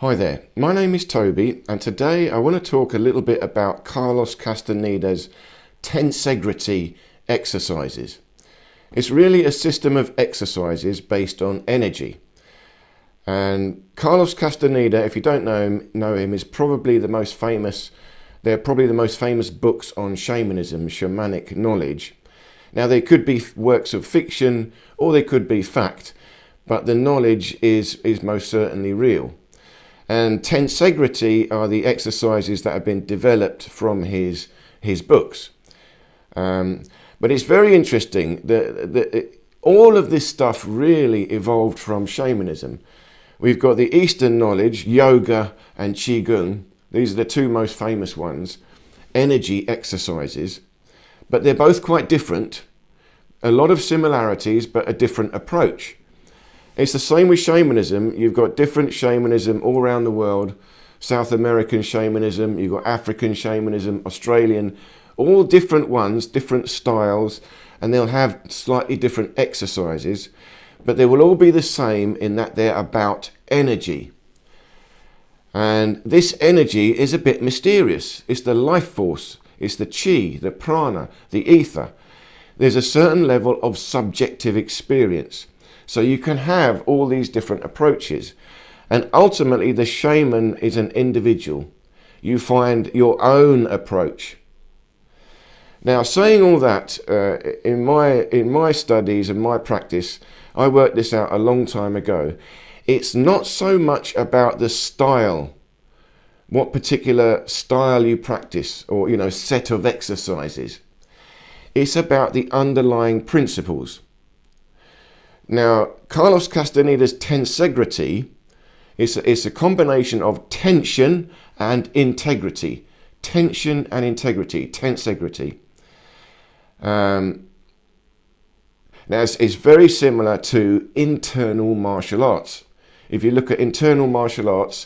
Hi there, my name is Toby, and today I want to talk a little bit about Carlos Castaneda's Tensegrity exercises. It's really a system of exercises based on energy. And Carlos Castaneda, if you don't know him, is probably the most famous. They're probably the most famous books on shamanism, shamanic knowledge. Now, they could be works of fiction or they could be fact, but the knowledge is most certainly real. And Tensegrity are the exercises that have been developed from his books. But it's very interesting that all of this stuff really evolved from shamanism. We've got the Eastern knowledge, yoga and qigong. These are the two most famous ones. Energy exercises. But they're both quite different. A lot of similarities, but a different approach. It's the same with shamanism. You've got different shamanism all around the world. South American shamanism, you've got African shamanism, Australian, all different ones, different styles, and they'll have slightly different exercises, but they will all be the same in that they're about energy. And this energy is a bit mysterious. It's the life force, it's the chi, the prana, the ether. There's a certain level of subjective experience. So you can have all these different approaches. And ultimately, the shaman is an individual. You find your own approach. Now, saying all that, in my studies and my practice, I worked this out a long time ago. It's not so much about the style, what particular style you practice, or set of exercises. It's about the underlying principles. Now, Carlos Castaneda's Tensegrity is a combination of tension and integrity. Tension and integrity, Tensegrity. Now, it's very similar to internal martial arts. If you look at internal martial arts,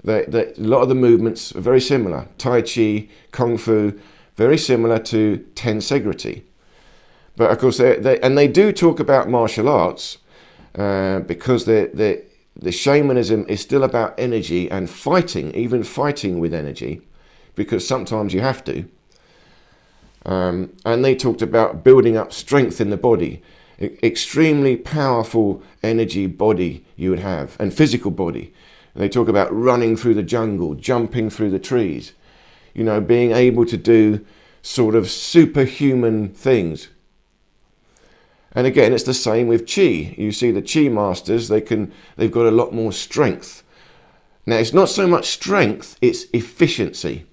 a lot of the movements are very similar. Tai Chi, Kung Fu, very similar to Tensegrity. But of course, they do talk about martial arts because the shamanism is still about energy and fighting, even fighting with energy, because sometimes you have to. And they talked about building up strength in the body, extremely powerful energy body you would have, and physical body. And they talk about running through the jungle, jumping through the trees, being able to do sort of superhuman things. And again, it's the same with Qi. You see the Qi masters, they've got a lot more strength. Now, it's not so much strength, it's efficiency.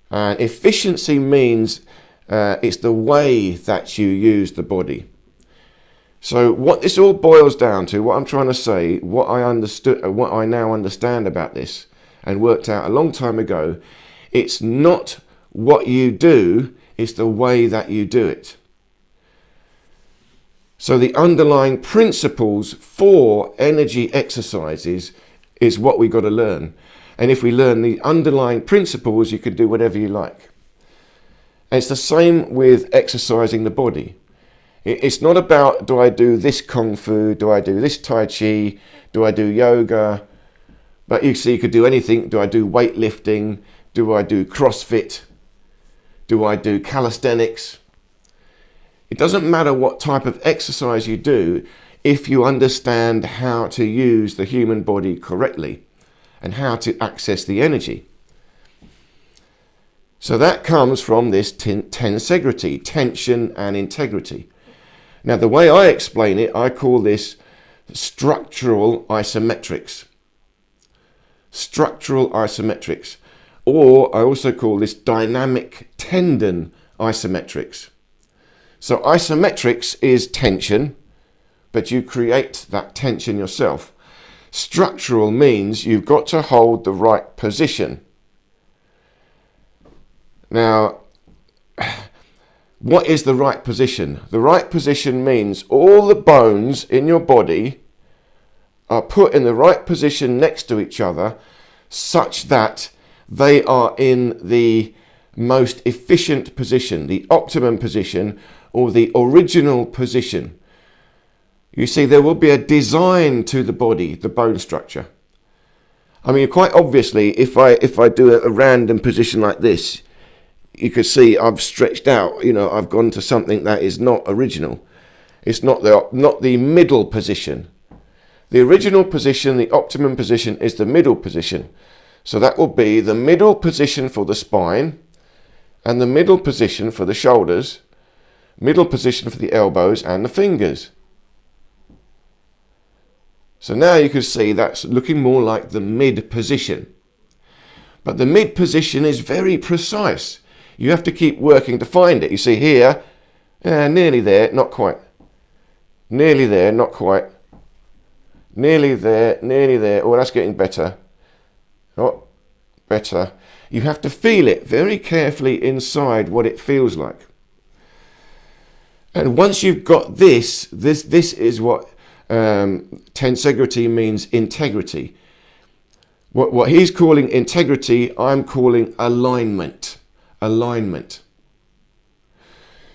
And efficiency means it's the way that you use the body. So what this all boils down to, what I'm trying to say, what I now understand about this and worked out a long time ago, it's not what you do, it's the way that you do it. So the underlying principles for energy exercises is what we've got to learn. And if we learn the underlying principles, you can do whatever you like. And it's the same with exercising the body. It's not about, do I do this Kung Fu, do I do this Tai Chi, do I do yoga? But you see, you could do anything. Do I do weightlifting? Do I do CrossFit? Do I do calisthenics? It doesn't matter what type of exercise you do if you understand how to use the human body correctly and how to access the energy. So that comes from this tensegrity, tension and integrity. Now, the way I explain it, I call this structural isometrics. Structural isometrics. Or I also call this dynamic tendon isometrics. So isometrics is tension, but you create that tension yourself. Structural means you've got to hold the right position. Now, what is the right position? The right position means all the bones in your body are put in the right position next to each other such that they are in the most efficient position, the optimum position, or the original position. You see, there will be a design to the body, the bone structure. I mean, quite obviously, if I do a random position like this, you could see I've stretched out. You know, I've gone to something that is not original. It's not the middle position. The original position, the optimum position, is the middle position. So that will be the middle position for the spine, and the middle position for the shoulders, middle position for the elbows and the fingers. So now you can see that's looking more like the mid position. But the mid position is very precise. You have to keep working to find it. You see here, nearly there, not quite. Nearly there, not quite. Nearly there, nearly there. Oh, that's getting better. Oh, better. You have to feel it very carefully inside what it feels like. And once you've got this is what tensegrity means, integrity. What he's calling integrity, I'm calling alignment. Alignment.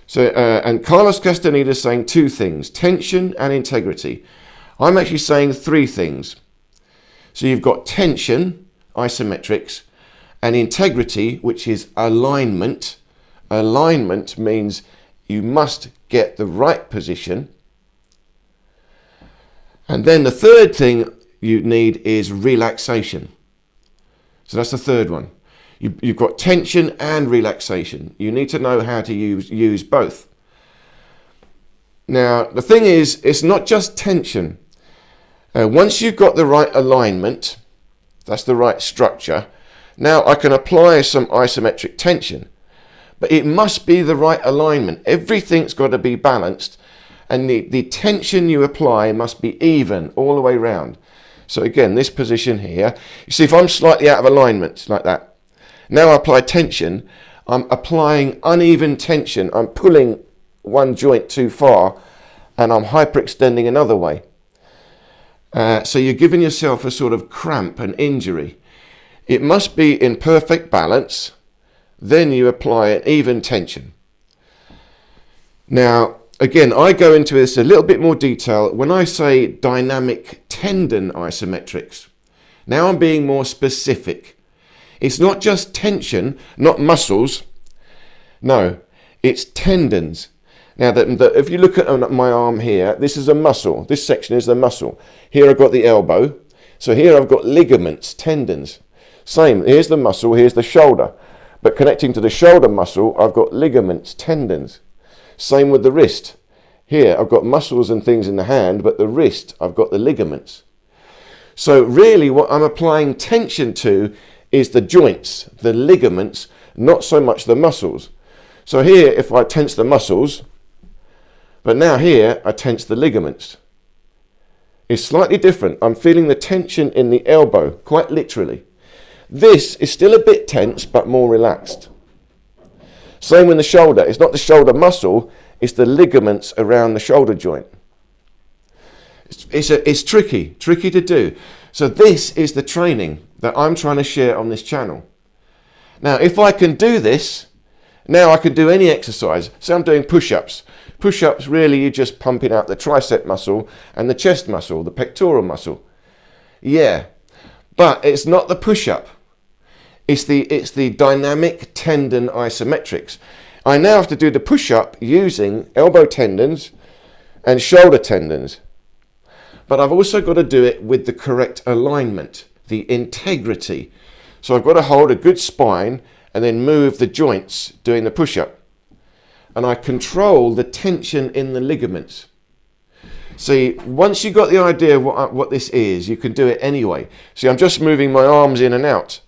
So, and Carlos Castaneda is saying two things, tension and integrity. I'm actually saying three things. So you've got tension, isometrics, and integrity, which is alignment. Alignment means you must get the right position. And then the third thing you need is relaxation. So that's the third one. You've got tension and relaxation. You need to know how to use both. Now, the thing is, it's not just tension. Once you've got the right alignment, that's the right structure, now I can apply some isometric tension. But it must be the right alignment. Everything's got to be balanced. And the tension you apply must be even all the way round. So again, this position here, you see if I'm slightly out of alignment like that, now I apply tension, I'm applying uneven tension, I'm pulling one joint too far and I'm hyperextending another way. So you're giving yourself a sort of cramp, an injury. It must be in perfect balance, then you apply an even tension. Now, again, I go into this a little bit more detail when I say dynamic tendon isometrics. Now I'm being more specific. It's not just tension, not muscles. No, it's tendons. Now, if you look at my arm here, this is a muscle. This section is the muscle. Here I've got the elbow. So here I've got ligaments, tendons. Same, here's the muscle, here's the shoulder. But connecting to the shoulder muscle, I've got ligaments, tendons. Same with the wrist. Here I've got muscles and things in the hand, but the wrist, I've got the ligaments. So really what I'm applying tension to is the joints, the ligaments, not so much the muscles. So here, if I tense the muscles, but now here I tense the ligaments. It's slightly different. I'm feeling the tension in the elbow, quite literally. This is still a bit tense, but more relaxed. Same with the shoulder. It's not the shoulder muscle, it's the ligaments around the shoulder joint. It's tricky to do. So this is the training that I'm trying to share on this channel. Now, if I can do this, now I can do any exercise. So I'm doing push-ups. Push-ups, really, you're just pumping out the tricep muscle and the chest muscle, the pectoral muscle. Yeah, but it's not the push-up. It's the dynamic tendon isometrics. I now have to do the push-up using elbow tendons and shoulder tendons. But I've also got to do it with the correct alignment, the integrity. So I've got to hold a good spine and then move the joints doing the push-up. And I control the tension in the ligaments. See, once you've got the idea of what this is, you can do it anyway. See, I'm just moving my arms in and out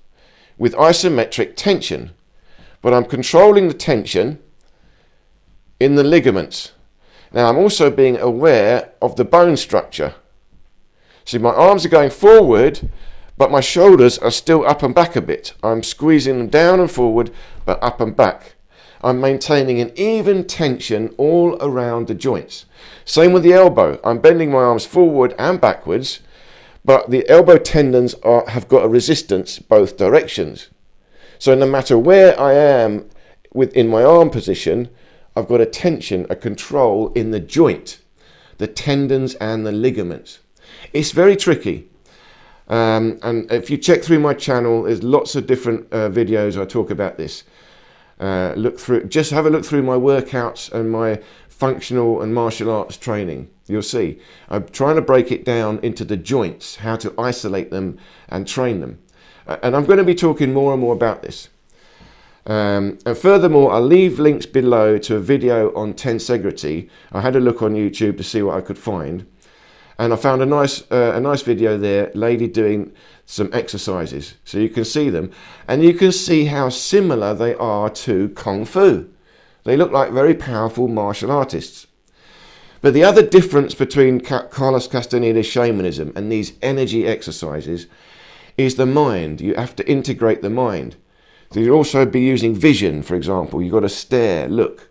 with isometric tension. But I'm controlling the tension in the ligaments. Now, I'm also being aware of the bone structure. See, my arms are going forward, but my shoulders are still up and back a bit. I'm squeezing them down and forward, but up and back. I'm maintaining an even tension all around the joints. Same with the elbow. I'm bending my arms forward and backwards, but the elbow tendons have got a resistance both directions. So no matter where I am within my arm position, I've got a tension, a control in the joint, the tendons and the ligaments. It's very tricky. And if you check through my channel, there's lots of different videos I talk about this. Just have a look through my workouts and my functional and martial arts training. You'll see I'm trying to break it down into the joints, how to isolate them and train them. And I'm going to be talking more and more about this. And furthermore, I'll leave links below to a video on Tensegrity. I had a look on YouTube to see what I could find, and I found a nice video there, lady doing some exercises, so you can see them, and you can see how similar they are to Kung Fu. They look like very powerful martial artists. But the other difference between Carlos Castaneda's shamanism and these energy exercises is the mind. You have to integrate the mind. So you'll also be using vision, for example. You've got to stare, look.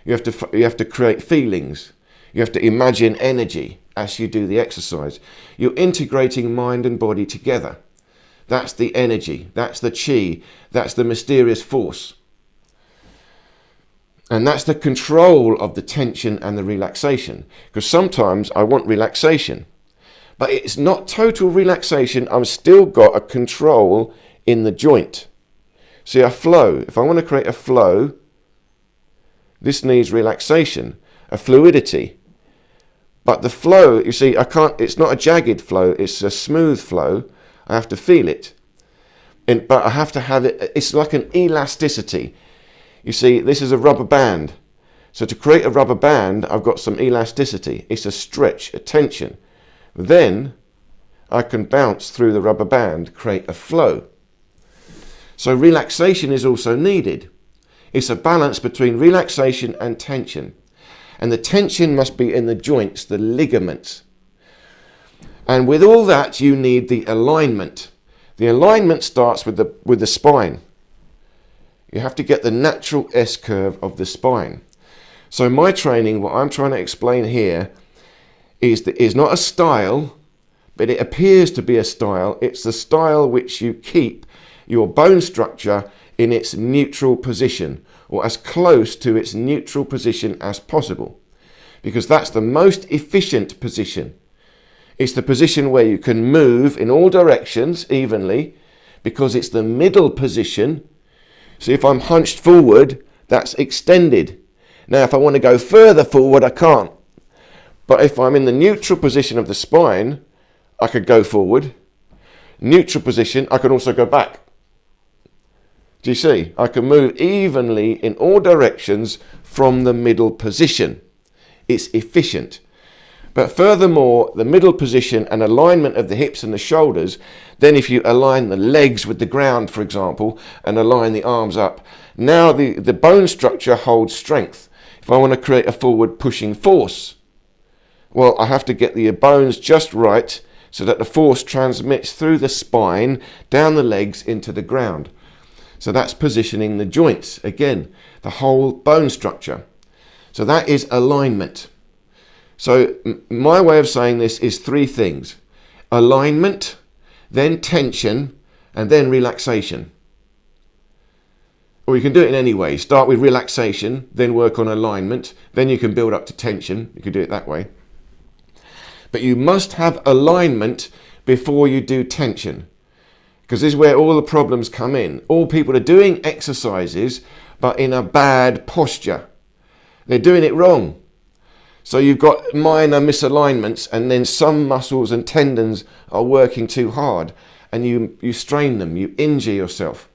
You have to create feelings. You have to imagine energy as you do the exercise. You're integrating mind and body together. That's the energy, that's the chi, that's the mysterious force. And that's the control of the tension and the relaxation. Because sometimes I want relaxation, but it's not total relaxation. I've still got a control in the joint. See, a flow, if I want to create a flow, this needs relaxation, a fluidity. But the flow, you see, it's not a jagged flow, it's a smooth flow. I have to feel it. But I have to have it, it's like an elasticity. You see, this is a rubber band. So to create a rubber band, I've got some elasticity. It's a stretch, a tension. Then I can bounce through the rubber band, create a flow. So relaxation is also needed. It's a balance between relaxation and tension. And the tension must be in the joints, the ligaments. And with all that, you need the alignment. The alignment starts with the spine. You have to get the natural S-curve of the spine. So my training, what I'm trying to explain here, is not a style, but it appears to be a style. It's the style which you keep your bone structure in its neutral position, or as close to its neutral position as possible, because that's the most efficient position. It's the position where you can move in all directions evenly, because it's the middle position. So if I'm hunched forward, that's extended. Now if I want to go further forward, I can't. But if I'm in the neutral position of the spine, I could go forward. Neutral position, I can also go back. Do you see? I can move evenly in all directions from the middle position. It's efficient. But furthermore, the middle position and alignment of the hips and the shoulders, then if you align the legs with the ground, for example, and align the arms up, now the bone structure holds strength. If I want to create a forward pushing force, well, I have to get the bones just right so that the force transmits through the spine, down the legs, into the ground. So that's positioning the joints, again, the whole bone structure. So that is alignment. So my way of saying this is three things: alignment, then tension, and then relaxation. Or you can do it in any way. Start with relaxation, then work on alignment, then you can build up to tension. You can do it that way. But you must have alignment before you do tension, because this is where all the problems come in. All people are doing exercises, but in a bad posture. They're doing it wrong. So you've got minor misalignments, and then some muscles and tendons are working too hard, and you strain them, you injure yourself.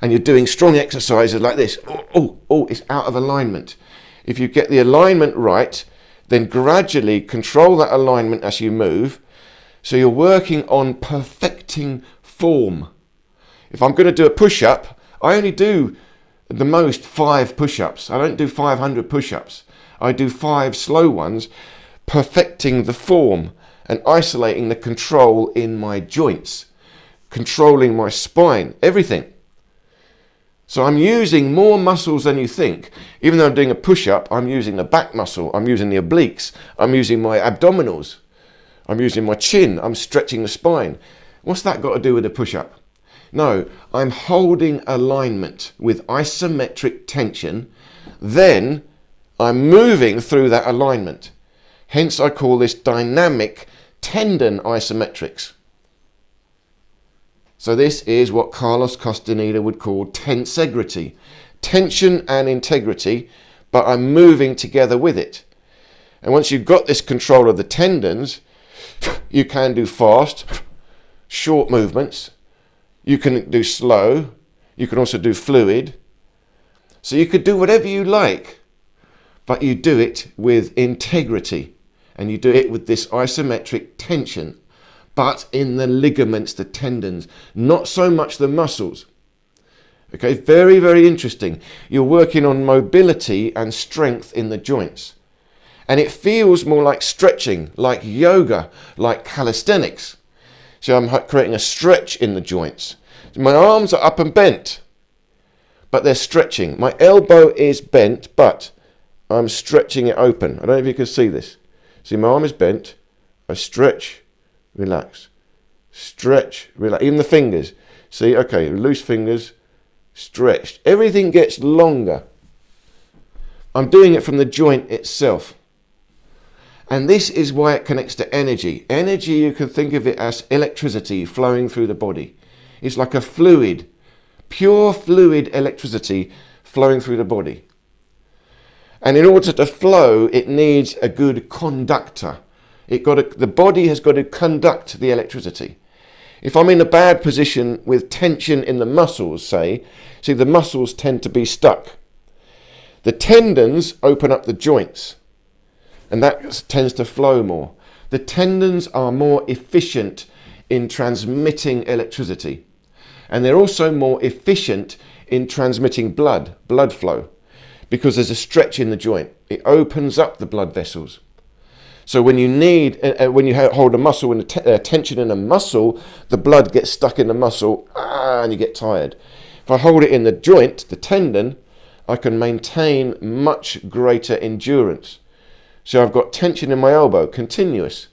And you're doing strong exercises like this. Oh, it's out of alignment. If you get the alignment right, then gradually control that alignment as you move. So you're working on perfecting form. If I'm going to do a push-up, I only do the most 5 push-ups. I don't do 500 push-ups. I do 5 slow ones, perfecting the form and isolating the control in my joints, controlling my spine, everything. So I'm using more muscles than you think. Even though I'm doing a push-up, I'm using the back muscle, I'm using the obliques, I'm using my abdominals, I'm using my chin, I'm stretching the spine. What's that got to do with a push-up? No, I'm holding alignment with isometric tension, then I'm moving through that alignment. Hence I call this dynamic tendon isometrics. So this is what Carlos Castaneda would call tensegrity. Tension and integrity, but I'm moving together with it. And once you've got this control of the tendons, you can do fast, short movements. You can do slow. You can also do fluid. So you could do whatever you like, but you do it with integrity. And you do it with this isometric tension, but in the ligaments, the tendons, not so much the muscles. Okay, very, very interesting. You're working on mobility and strength in the joints. And it feels more like stretching, like yoga, like calisthenics. So I'm creating a stretch in the joints. My arms are up and bent, but they're stretching. My elbow is bent, but I'm stretching it open. I don't know if you can see this. See, my arm is bent. I stretch, relax. Stretch, relax. Even the fingers. See, okay, loose fingers, stretched. Everything gets longer. I'm doing it from the joint itself. And this is why it connects to energy. Energy, you can think of it as electricity flowing through the body. It's like a fluid, pure fluid electricity flowing through the body. And in order to flow, it needs a good conductor. The body has got to conduct the electricity. If I'm in a bad position with tension in the muscles, see, the muscles tend to be stuck. The tendons open up the joints, and that tends to flow more. The tendons are more efficient in transmitting electricity, and they're also more efficient in transmitting blood flow, because there's a stretch in the joint. It opens up the blood vessels. So when you hold a muscle and tension in a muscle, the blood gets stuck in the muscle and you get tired. If I hold it in the joint, the tendon, I can maintain much greater endurance. So I've got tension in my elbow, continuous.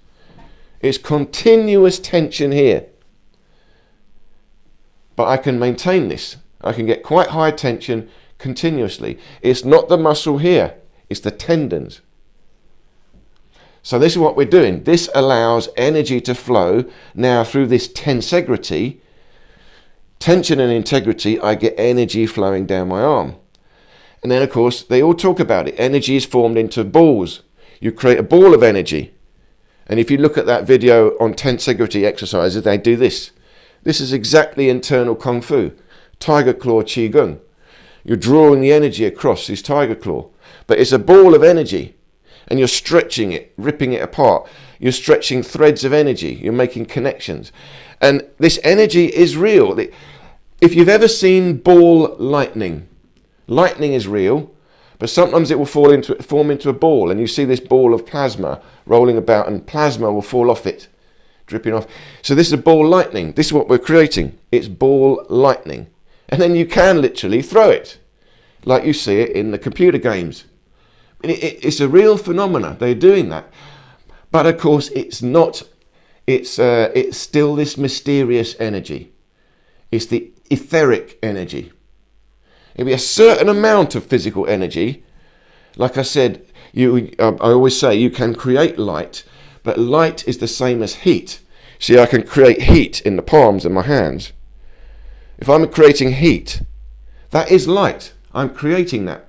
It's continuous tension here. But I can maintain this. I can get quite high tension continuously. It's not the muscle here, it's the tendons. So this is what we're doing. This allows energy to flow. Now through this tensegrity, tension and integrity, I get energy flowing down my arm. And then of course, they all talk about it. Energy is formed into balls. You create a ball of energy. And if you look at that video on tensegrity exercises, they do this. This is exactly internal Kung Fu. Tiger claw Qigong. You're drawing the energy across this tiger claw. But it's a ball of energy. And you're stretching it, ripping it apart. You're stretching threads of energy. You're making connections. And this energy is real. If you've ever seen ball lightning, lightning is real, but sometimes it will form into a ball, and you see this ball of plasma rolling about, and plasma will fall off it, dripping off. So this is a ball lightning. This is what we're creating. It's ball lightning. And then you can literally throw it, like you see it in the computer games. It's a real phenomena. They're doing that. But of course, it's not. It's still this mysterious energy. It's the etheric energy. It'll be a certain amount of physical energy. Like I said, I always say you can create light, but light is the same as heat. See, I can create heat in the palms of my hands. If I'm creating heat, that is light. I'm creating that.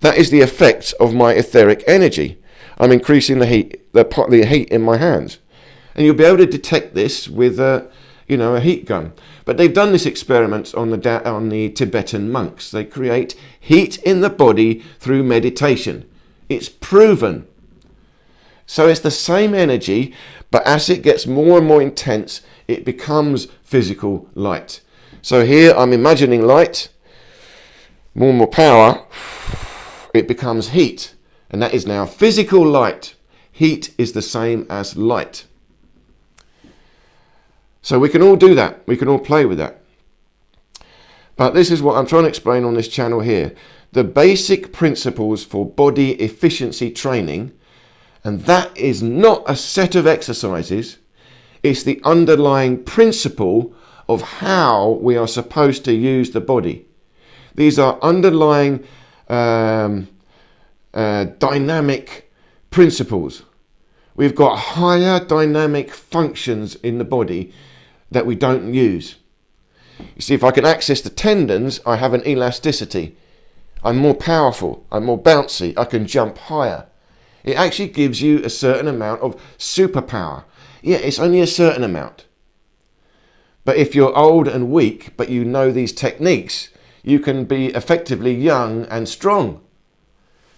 That is the effect of my etheric energy. I'm increasing the heat in my hands. And you'll be able to detect this with a heat gun. But they've done this experiment on the Tibetan monks. They create heat in the body through meditation. It's proven. So it's the same energy, but as it gets more and more intense, it becomes physical light. So here I'm imagining light, more and more power, it becomes heat. And that is now physical light. Heat is the same as light. So we can all do that. We can all play with that. But this is what I'm trying to explain on this channel here. The basic principles for body efficiency training, and that is not a set of exercises. It's the underlying principle of how we are supposed to use the body. These are underlying dynamic principles. We've got higher dynamic functions in the body that we don't use. You see, if I can access the tendons, I have an elasticity. I'm more powerful, I'm more bouncy, I can jump higher. It actually gives you a certain amount of superpower. Yeah, it's only a certain amount. But if you're old and weak, but you know these techniques, you can be effectively young and strong.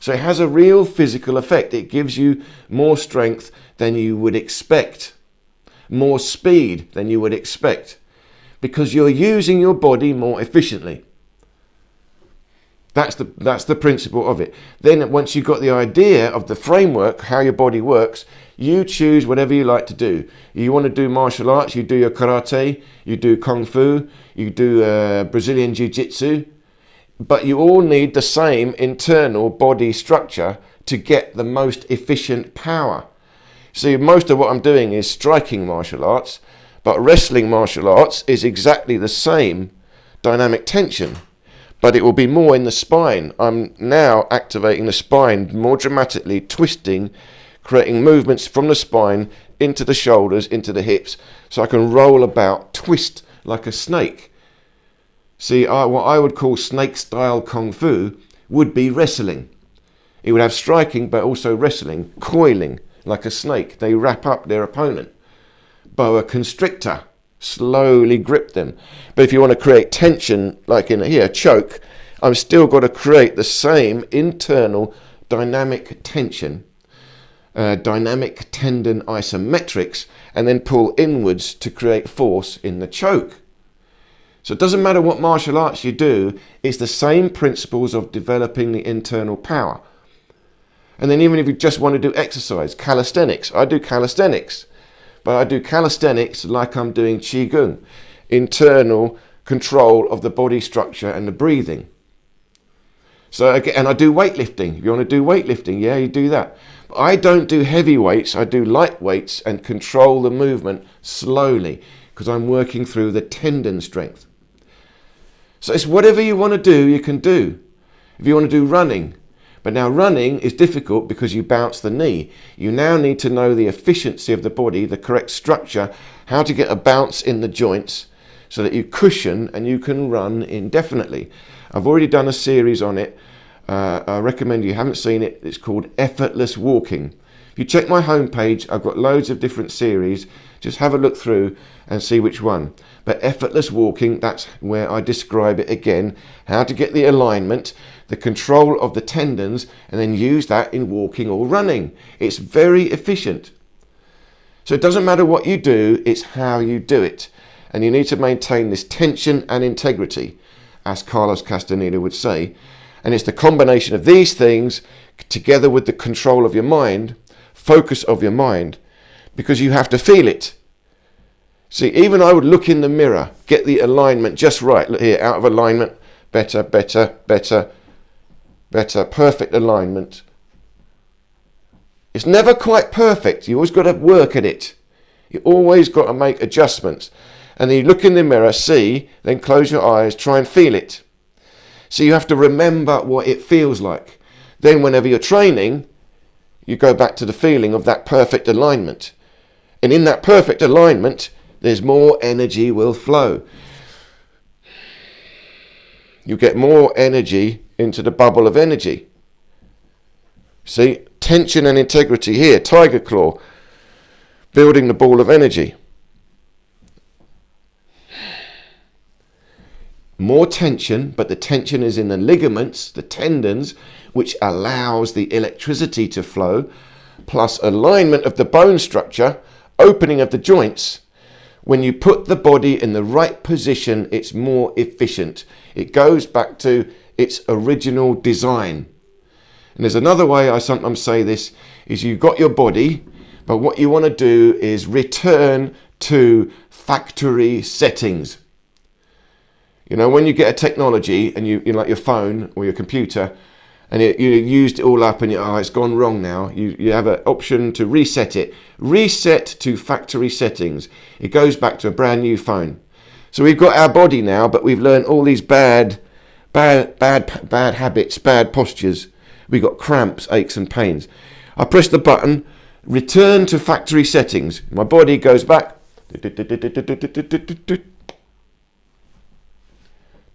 So it has a real physical effect. It gives you more strength than you would expect, more speed than you would expect, because you're using your body more efficiently. That's the principle of it. Then once you've got the idea of the framework, how your body works, you choose whatever you like to do. You want to do martial arts, you do your karate, you do kung fu, you do Brazilian jiu-jitsu, but you all need the same internal body structure to get the most efficient power. See, most of what I'm doing is striking martial arts, but wrestling martial arts is exactly the same dynamic tension, but it will be more in the spine. I'm now activating the spine more dramatically, twisting, creating movements from the spine into the shoulders, into the hips, so I can roll about, twist like a snake. See, what I would call snake-style kung fu would be wrestling. It would have striking, but also wrestling, coiling like a snake. They wrap up their opponent. Boa constrictor, slowly grip them. But if you want to create tension, like in here, choke, I've still got to create the same internal dynamic tension, dynamic tendon isometrics, and then pull inwards to create force in the choke. So it doesn't matter what martial arts you do, it's the same principles of developing the internal power. And then even if you just want to do exercise, calisthenics, I do calisthenics. But I do calisthenics like I'm doing Qigong, internal control of the body structure and the breathing. So again, and I do weightlifting. If you want to do weightlifting, yeah, you do that. But I don't do heavy weights, I do light weights and control the movement slowly because I'm working through the tendon strength. So it's whatever you want to do, you can do. If you want to do running, but now running is difficult because you bounce the knee. You now need to know the efficiency of the body, the correct structure, how to get a bounce in the joints so that you cushion and you can run indefinitely. I've already done a series on it. I recommend you haven't seen it. It's called Effortless Walking. If you check my homepage, I've got loads of different series. Just have a look through and see which one. But effortless walking, that's where I describe it again, how to get the alignment, the control of the tendons, and then use that in walking or running. It's very efficient. So it doesn't matter what you do, it's how you do it. And you need to maintain this tension and integrity, as Carlos Castaneda would say. And it's the combination of these things together with the control of your mind, focus of your mind, because you have to feel it. See, even I would look in the mirror, get the alignment just right. Look here, out of alignment, better, better, better, better, perfect alignment. It's never quite perfect. You always got to work at it. You always got to make adjustments. And then you look in the mirror, see, then close your eyes, try and feel it. So you have to remember what it feels like. Then whenever you're training, you go back to the feeling of that perfect alignment. And in that perfect alignment, there's more energy will flow. You get more energy into the bubble of energy. See, tension and integrity here, tiger claw, building the ball of energy. More tension, but the tension is in the ligaments, the tendons, which allows the electricity to flow, plus alignment of the bone structure, opening of the joints. When you put the body in the right position, it's more efficient. It goes back to its original design. And there's another way I sometimes say this, is you've got your body, but what you want to do is return to factory settings. You know, when you get a technology and you like your phone or your computer, and you used it all up and it's gone wrong now, you have an option to reset it. Reset to factory settings. It goes back to a brand new phone. So we've got our body now, but we've learned all these bad habits, bad postures. We've got cramps, aches and pains. I press the button, return to factory settings. My body goes back.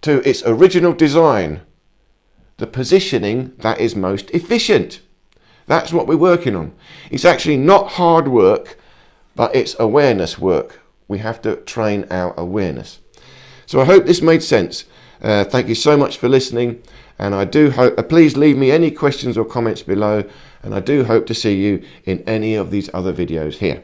to its original design, the positioning that is most efficient. That's what we're working on. It's actually not hard work, but it's awareness work. We have to train our awareness. So I hope this made sense. Thank you so much for listening, and I do hope, please leave me any questions or comments below, and I do hope to see you in any of these other videos here.